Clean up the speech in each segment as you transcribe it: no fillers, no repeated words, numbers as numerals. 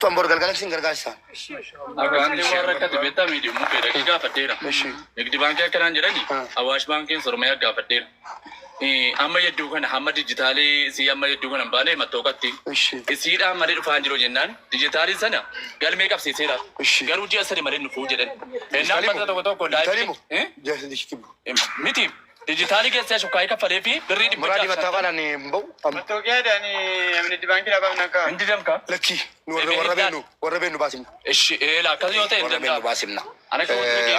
تنبور قال سنجر قاسا أكانتي ورقة بيتا ميديوم مفيدة كي قافتيرا نقدي بانكي كلام جراني أواش بانكي سرمايا قافتيرا أما يدوغن أما ديجيتالي سي أما يدوغن أمباني ما توقتي يصير أما ريد فانجرو جنان ديجيتالي سنة قال ميك أب سيسيرا قال وجي أسري مرين نفوج جدًا إنما بدأ توقتو كوداي جالس ديشكيبو ميتي ديجيتالي كيسة شو كاي كفالي في بريد مرادي بتاعنا نبو تو كده يعني من البنك لا بمنكا عندي دمكا لكي وربينو باسم إيش إيه لا كذي يوتين وربينو باسمنا أنا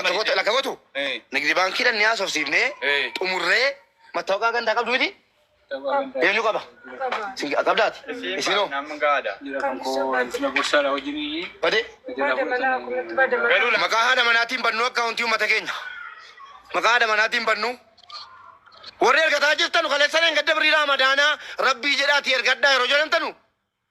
كوت لا كوتو نقدي بانكي لنيا سوسيفني أمورة ما توقع كان تكاب دويدي ينو كابا سينك أكابدات إسينو نامنكادا بدي مكاهدا مناتين بنو كاونتيو متكين مكاهدا مناتين بنو ورير كتاجر تنو خلصنا نقدر بريرا مدانا ربي جراتي يرقدا رجلن تنو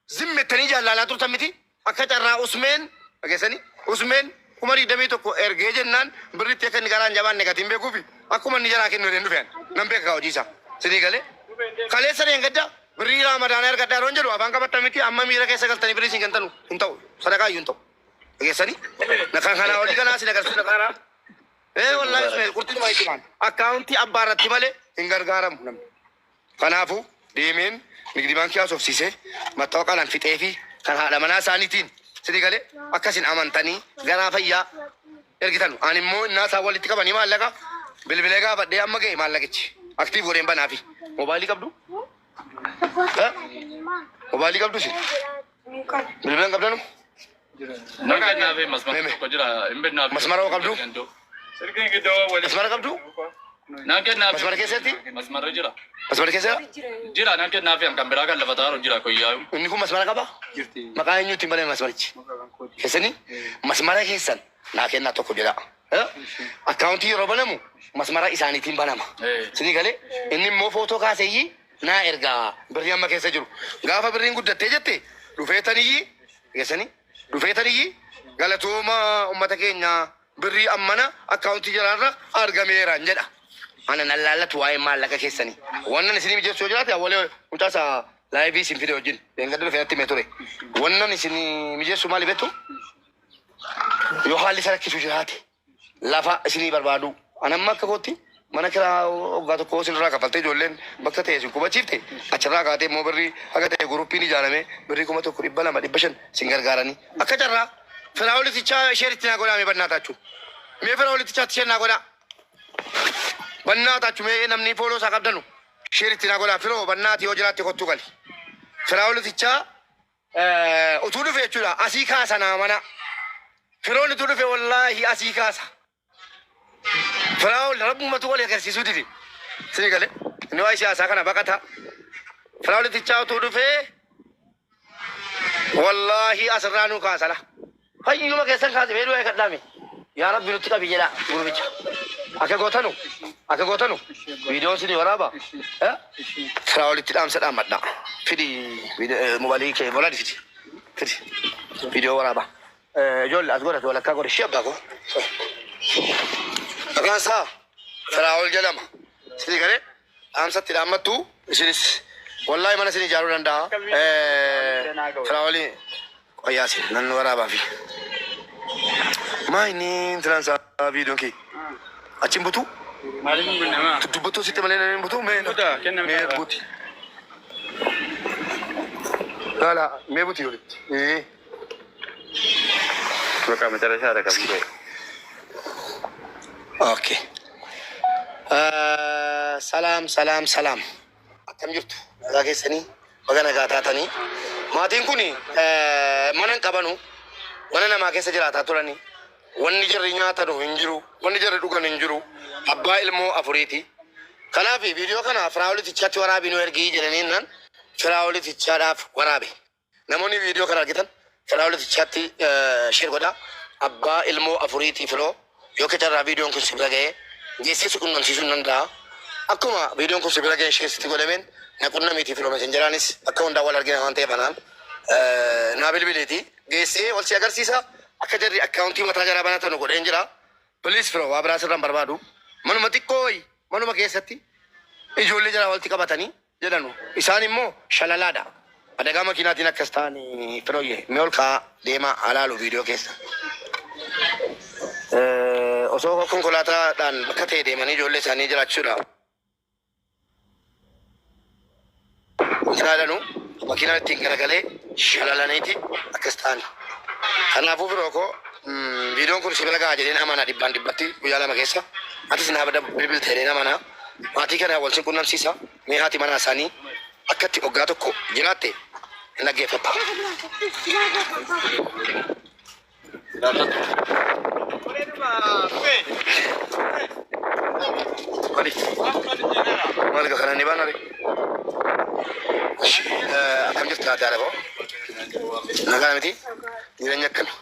زم تني جالالا تو تمتي أكتر عثمان أكسني عثمان كماري دمي تو إرجعجنان بريت يكن نكالان جبان نكاتين بيكوبي أكو من نجارا كن نورين فين نمبر كاوجيسا سيدي قاله خلصنا نقدر بريرا مدانا يرقدا رونجلو أبانك بتمتي أمم ميرا كيسا قلتني بريسين كنتنو انتو صدقا ينتو أكسني نكان خنا أولي كنا سيدا كسر كنا والله اسمه كرتي ما يكمان أكاونتي أبارتي ماله إنغار غارم نم كنافو ديمين نقدي بانكي أسوف سيسه ما توقع لان فيت إيفي كان هذا منا سانيتين سيدي قاله أكاسين أمانتاني غنا فيا إرجعتنو أنا مو الناس أول تيكا بني ما لقى بالبلغة بدي أما كي ما لقيتش أكتيف ورين بنافي موبايلي كبدو ها موبايلي كبدو سي بالبلغة كبدو نكاد نافي مسمار كجرا إمبنا مسمار كبدو سرقين كده ولا مسمار كبدو نكاد نافي مسمار كيساتي مسمار جرا مسمار كيسا جرا نكاد نافي أم كامبرا كان لفتار جرا كوياو إنكم مسمار كبا مكان ينو تيمبالي مسمارك كيسني مسمار كيسان لكن ناتو كجرا أكاونتي روبانمو مسمار إساني تيمبالما سيدي قاله إني مو فوتو كاسيي نا إرجع بريام ما كيسا جرو غافا برين قد تجتة رفيتني كيسني رفيتني قال توما أمتكينيا بري أمانة أكاونتي جرارا أرجميرا نجدا أنا نلالا تواي مال لك كيسني وانا نسيني بيجي سوجراتي أولي متاسا لايفي سين فيديو جين بينقدر في أتي متوري وانا نسيني بيجي سومالي بيتو يوحالي سرك سوجراتي لافا سيني بربادو أنا ما كقولتي mana kira ogato ko sin raka palte jollen bakka te su kuba chifte achara ka te mo berri aga te grupi ni janame berri ko mato kuribala ma dibashan singar garani akachara firaawli ticha sheritina gola me bannata chu me firaawli ticha tishena gola bannata chu me namni polo sakabdanu sheritina gola firo bannati hojirati kottu gali firaawli ticha utudu fe chula asika sana mana firooni tudu fe wallahi asika sa فراول رب ما تقول يا كرسي سودي سيني قال إنه أي شيء أساكنا بكتها فراول تيجاو تودو في والله أسرانو كاسلا هاي يوم كيسان كاس بيرو يا كلامي يا رب بيرتك بيجلا غربيتش أكا غوتانو فيديو سيني ورابا فراول تيجام سلام مدنا فيدي موبايلي كي ولا فيدي فيديو ورابا جول أزغورة ولا كاغور شيب باكو أكاسا فراول جلما سيدي كله أمسات تلامتو سيريس والله ما نسيني جارو نندا فراولي أياسي ننورا بافي ما إني ترانسا فيديو كي أشيم بتو مالكم بالنما تبتو سيتم لنا بتو مين بوتي لا مين بوتي يولد إيه بكرة متى شهر كم اوكي سلام أكم جبت لكن سني بغنا قاتاتني ما تنكوني منن كبانو منن ما كيس جراتا تولاني ونجر ريناتا نو هنجرو ونجر دوغان هنجرو أبا إلمو أفريتي كنا في فيديو كنا فراولي تيشات ورابي نورجي جرنين نان فراولي تيشات ورابي نموني فيديو كنا كتن فراولي تيشات شير غدا أبا إلمو أفريتي فلو yoo keessa viidiyoon kun sibira ga'ee geessee quunnamsiisuu nan danda'a. Akkuma viidiyoon kun sibira ga'ee isheesitti godhameen na quunnamiitii fi messenjeraanis akka hundaa wal argina waan ta'eef anaan naa bilbileeti geessee wal si agarsiisa akka jarri akkaawuntii mataa jaraa banatan godheen jira. Bilis firoo waa biraa sirraan barbaadu manuma xiqqooyi manuma keessatti ijoollee jaraa walitti qabatanii jedhanu isaan immoo shalalaadha. Adagaa makiinaatiin akkas ta'anii firooyyee mee ol kaa deemaa alaalu viidiyoo keessa. Osoo konkolaataadhaan bakka ta'e deemanii ijoollee isaanii jiraachuudha. Ilaalanu makiinaan ittiin garagalee shalalaniiti akkas ta'ani. Kanaafuu firoo koo viidiyoon kun sibila gahaa jedheen amanaa dhibbaan dhibbatti guyyaa lama keessa. Atis naa bada bilbiltee jedheen amanaa. Maatii kana wal sin qunnamsiisa. Mee haati manaa isaanii akkatti waggaa tokko jiraatte hin dhaggeeffata. Maal kana ni baanare? Akkam jirtu haati haadha koo? Nagaa miti? Jireenya akkana?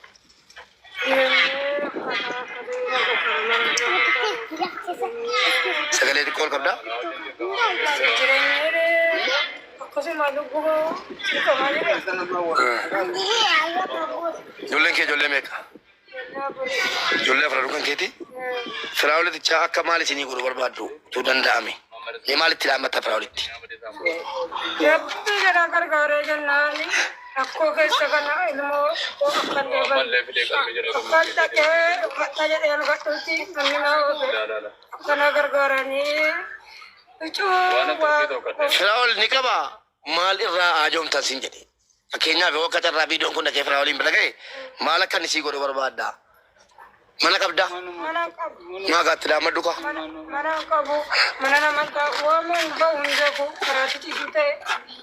Sagalee xiqqoo ol qabdaa? Ijoolleen kee ijoollee meeqa? Ijoollee afran kan keeti? Firaawulitichaa akka maal isinii godhu barbaaddu utuu danda'ame? Mee maalitti dhaabbata firaawulitti? Yabbii jedhaa gargaaree jennaani akkoo keessa kana ilmoo akka dhaqee uffata jedhee argadhuuti namni naa oole akkana gargaaranii Firaawul ni qabaa? Maal irraa haajomtan siin jedhe? Fakkeenyaaf yoo akka carraa viidiyoon kun dhaqee firaawuliin bira ga'e maal akka inni sii godhu barbaadda? Mana qabdaa? mana qabu Maa gaatti dhaammadhu ka? mana qabu mana nama qabu waamuun ba'u hin beeku karaatti ciisuu ta'e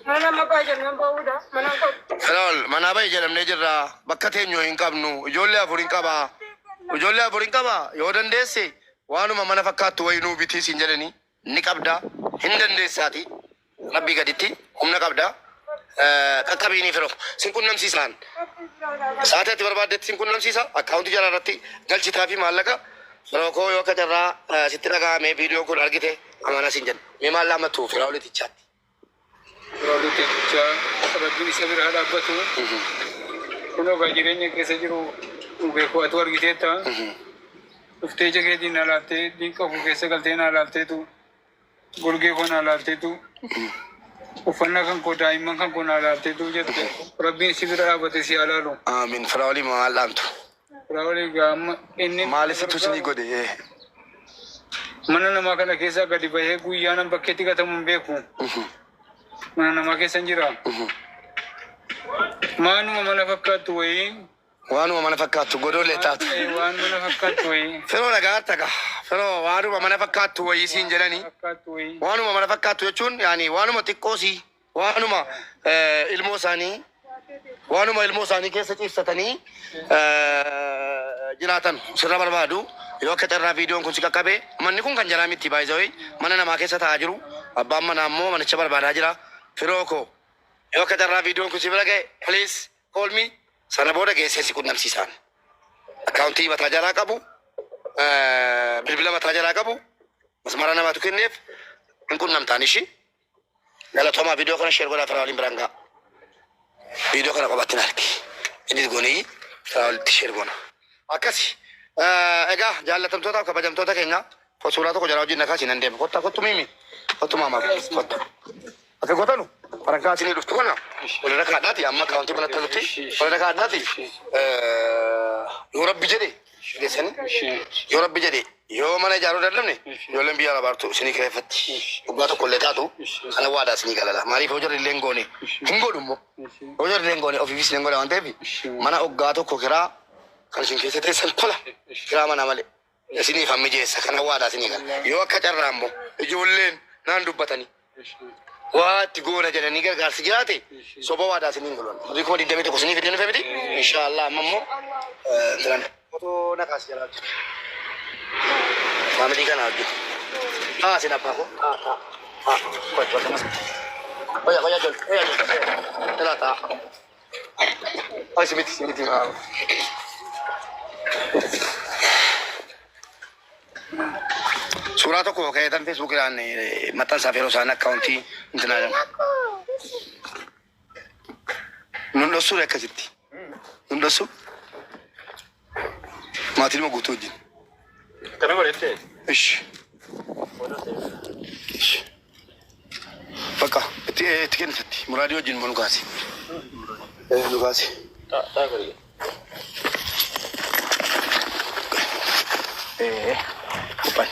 mana nama baa jennaan ba'uudha mana qabu. Firaawul manaa bahe jedhamnee jirra. Bakka teenyoo hin qabnu. Ijoollee afur hin qabaa. Ijoollee afur hin qabaa. Yoo dandeesse waanuma mana fakkaattu wayii nuu bitii siin jedhanii ni qabdaa. Hin dandeessaati. Rabbii gaditti humna qabdaa. Qaqqabiinii firoo. Sin qunnamsiisaan. Sa'aatii ati barbaaddetti sin qunnamsiisa. Akkaawuntii jala irratti galchitaa fi maallaqa. Firoo koo yoo akka carraa sitti dhaga'amee viidiyoo kun argite amana siin jedha. Mee maal laammatu firaawulitichaatti? Firaawulitichaa rabbiin isa biraa dhaabbatu. Kunoo gaa jireenya keessa jiru beekuu atu argiteetta. Dhuftee jakeetiin alaattee diinqabu keessa galtee naa laalteetu golgee koo naa laalteetu uffannaa kan koo daa'imman kan koo naa laalteetu jette rabbiin si bira dhaabbate si alaalu. Amiin. Firaawulii maal laamtu? Firaawulii gaa amma inni Maaliiftu isinii godhe? mana namaa kana keessaa gadi bahee guyyaa nan bakkeetti gatamu hin beeku. Mana namaa keessa hin jira. Maanuma mana fakkaattu wayii. Waanuma mana fakkaattu godoolee taatu. Waan mana fakkaattu wayii. Firoo dhagaa taga. Firoo waanuma mana fakkaattu wayii siin jedhanii. Fakkaattu wayii. Waanuma mana fakkaattu jechuun yaani waanuma xiqqoosii waanuma ilmoo isaanii keessa ciibsatanii jiraatan sirra barbaadu. Yoo akka carraa viidiyoon kun si qaqqabe manni kun kan jalaa miti baay'ee mana namaa keessa taa'aa jiru. Abbaan manaa immoo manicha barbaadaa jira. Firoo koo yoo akka carraa viidiyoon kun si bira ga'e please call me. Sana booda geessee si qunnamsiisaan. Akkaawuntii mataa jalaa qabu. Bilbila mataa jalaa qabu. Masmara namaatu kenneef hin qunnamtaan ishii. Galatoomaa viidiyoo kana sheer godhaa firaawuliin biraan ga'a. Viidiyoo kana qofaatti argi. Innis goonii firaawulitti sheer goona. Akkasi. Egaa jaallatamtoota fi kabajamtoota keenya suuraa tokko jala wajjin nakaa siin deema. Kottu miimi. Kottu maamaa kottu. Akka gootanu farankaa isinii dhuftu kana walirra kaadhaati amma akkaawuntii manatti nutti walirra kaadhaati. Yoo rabbi jedhe geessanii yoo rabbi jedhe yoo mana ijaaruu dadhabne ijoolleen biyya alabaartu isinii kireeffatti dhugaa tokko illee taatu kana waadaa isinii galala. Maaliif yoo jarri illee hin goone hin godhu immoo yoo jarri illee hin goone ofiifis illee hin godha waan ta'eef mana dhugaa tokko kiraa kan isin keessa teessan tola kiraa mana malee isiniif hammi jeessa kana waadaa isinii gala. Yoo akka carraa immoo ijoolleen naan dubbatanii waatti goona jedhanii gargaarsi jiraate soba waadaa isiniin galan. Horii kuma 21 isinii fidee nufe miti inshaallah amma immoo tiran foto naqaas jalaa jiru. Maamilii kana hojjetu. Sin abbaa koo. Qo'achuu akkanas. Qoya jol. Jalaa ta'a. Ay simiti. Suuraa tokko ka'eetan feesbuukidhaan maxxansaaf yeroo isaan akkaawuntii intinaa jedhamu. Nun dhossuudha akkasitti. Nun dhossu. Maatiin ima guutuu wajjin. Kana godhette? Ishi. Bakka. Tikkeensatti muraadii wajjin immoo Lukaasi. Lukaasi. Kuphan.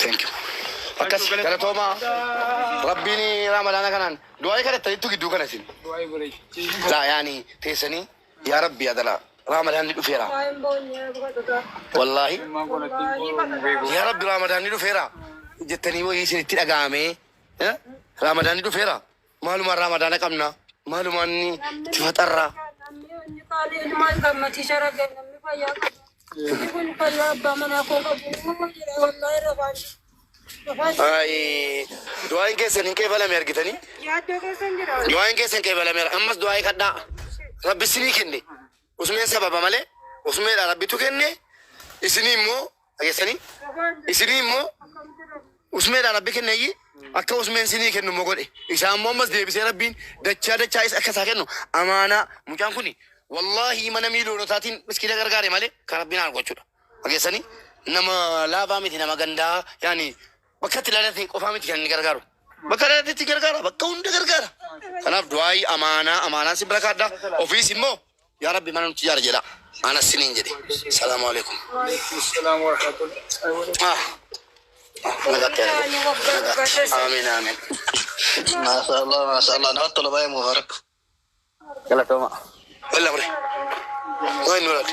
Thank you. Akkas galatooma rabbiin ramadaana kanaan du'aa kadhattaniittu gidduu kana isin. Laa yaani teessanii yaa rabbi adala ramadaanni dhufeera. Wallaahi yaa rabbi ramadaanni dhufeera jettanii wayii isinitti dhaga'ame ramadaanni dhufeera maalumaan ramadaana qabna maalumaan itti faxarra. Du'aan keessan hin qeebalame argitanii? Du'aan keessan qeebalame ammas du'aa kadhaa rabbi isinii kenne usmeen sababa malee usmeedha rabbitu kenne isinii immoo dhageessanii isinii immoo usmeedha rabbi kenneeyyi akka usmeen isinii kennu immoo godhe isaa immoo ammas deebisee rabbiin dachaa isa akka isaa kennu amaanaa mucaan kuni wallaahi mana miiloonotaatiin miskiina gargaare malee kan rabbiin haan gochuudha dhageessanii nama laafaa miti nama gandaa yaani bakka itti ilaalate qofaa miti kan inni gargaaru bakka ilaalate gargaara bakka hunda gargaara kanaaf du'aayi amaanaan si bira kaadda ofiis immoo yaa rabbi mana nuti jaara jedha ana siniin jedhe salaamu alaikum Assalamu warahmatullahi. Amin amin ما شاء الله انا طلب اي مبارك galatooma walla bre waay nurad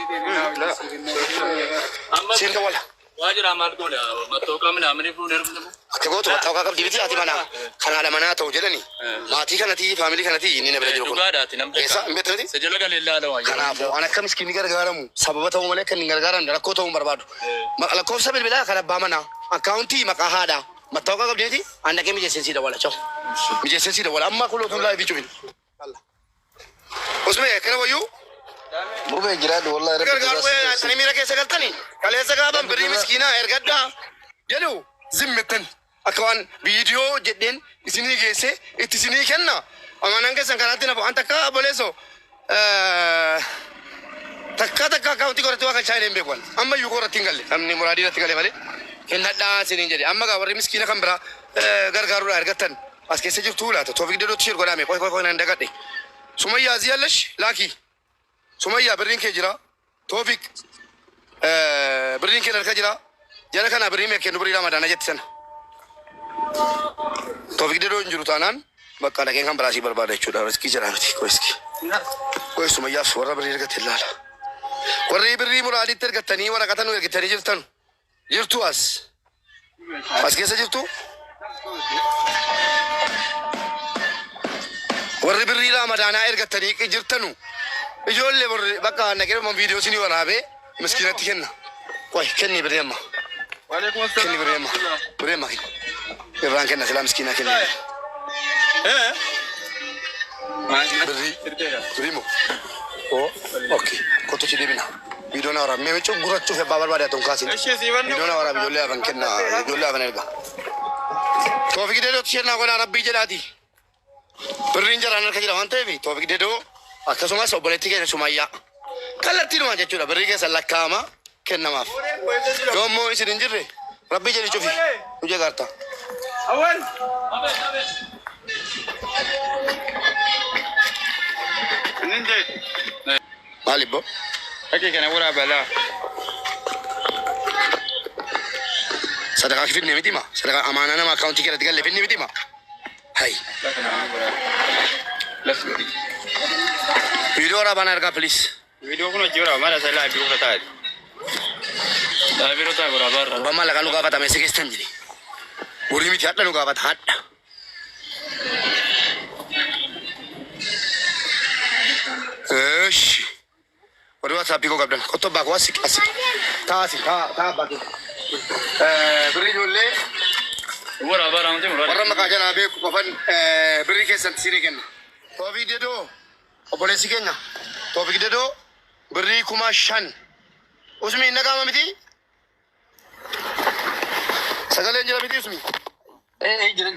siin wala waajjira maal godha mattooqaa midhaamanii fuudhee dhufu. akka gootu mattooqaa qabdi biti ati mana kanaadha manaa ta'u jedhani maatii kanati faamilii kanati inni na bira jiru kun dhugaadhaati namni eessa hin beektaniti sajala galee ilaala waayee. kanaafuu an akka miskiinni gargaaramu sababa ta'uu malee kan hin gargaaramne rakkoo ta'uu hin barbaadu lakkoofsa bilbilaa kan abbaa manaa akkaawuntii maqaa haadhaa mattooqaa qabdeeti an dhaqee mijeessensii dawwala caw mijeessensii dawwala amma kulootuun laa ifi cufin usmee kana wayyuu مو بيجراد والله ربي gargaaru ani miira keessa galtani kaleessa gaaban birrii miskiinaa ergadhaa jedhu zimmettan akka waan viidiyoo jedheen isinii geesse itti isinii kenna amanaan keessan kanaatti nafu an takka boleeso takka akkaawuntii qorratti waa kalchaa hin beeku amma iyyuu qorratti hin galle namni muraadii irratti galee malee kennadhaa isiniin jedhe amma gaa warri miskiina kan biraa gargaaruudhaa ergattan as keessa jirtu laata toofik dedootti shir godhame qoy nan dagadhe sumayyaa ziyallash laakii Sumayya birriin kee jira. Toofik birriin kee harka jira. Jala kana birrii mee kennu birrii ramadaana jetti sana. Toofik dedoo hin jiru taanaan bakka dhaqeen kan biraasii barbaada jechuudha. Riskii jira miti koiski. Kois Sumayyaaf warra birrii ergatte ilaala. Warri birrii muraaditti ergattanii waraqata nu ergattanii jirtan. Jirtu as. As keessa jirtu. Warri birrii ramadaanaa ergattanii jirtanu. Ijoollee borre bakka naqee man viidiyoo sinii waraabee miskiinatti kenna. Qoy kenni birrii amma. Kenni birrii amma. Birrii amma. Irraan kenna silaa miskiinaa kenni. Birrii moo? Oo. Okay. Kottochi deebina. Viidiyoon waraab mee miccuu gurrachuuf abbaa barbaade haa ta'u kaasin. Viidiyoon waraab ijoollee hafan kenna ijoollee hafan erga. Toofik dedootti shennaa godhaa rabbii jedhaati. Birriin jaraan harka jira waan ta'eef Toofik dedoo akkasumas obboleettii keenya Sumayyaa kallattiidhuma jechuudha birrii keessan lakkaa'ama kennamaaf yoommoo isin hin jirre rabbii jedhi cufi nu jegaarta maalibbo Oke, kana wura bala. sadaqaa finne miti ma sadaqaa amaanaa nama akkaawuntii keessatti galle finne miti ma hay viidiyoo waraabaan argaa please Video kuno jira mara sala biru kata. Daabiroo taa goraabaarra. Obama laqa nu gaafatame si keessan jedhe horii miti hadha nu gaafata hadha eesh warri waatsaappii koo qabdan qottoo baakuu asik taasi taa baakuu birrii ijoollee Goraabaarra wanti muraasa. warra maqaa jalaa beeku qofan birrii keessatti siinii kenna Toofik dedoo obboleessi keenya Toofik dedoo birrii 5,000 usmi hin dhaga'ama miti sagaleen jira miti usmi جرا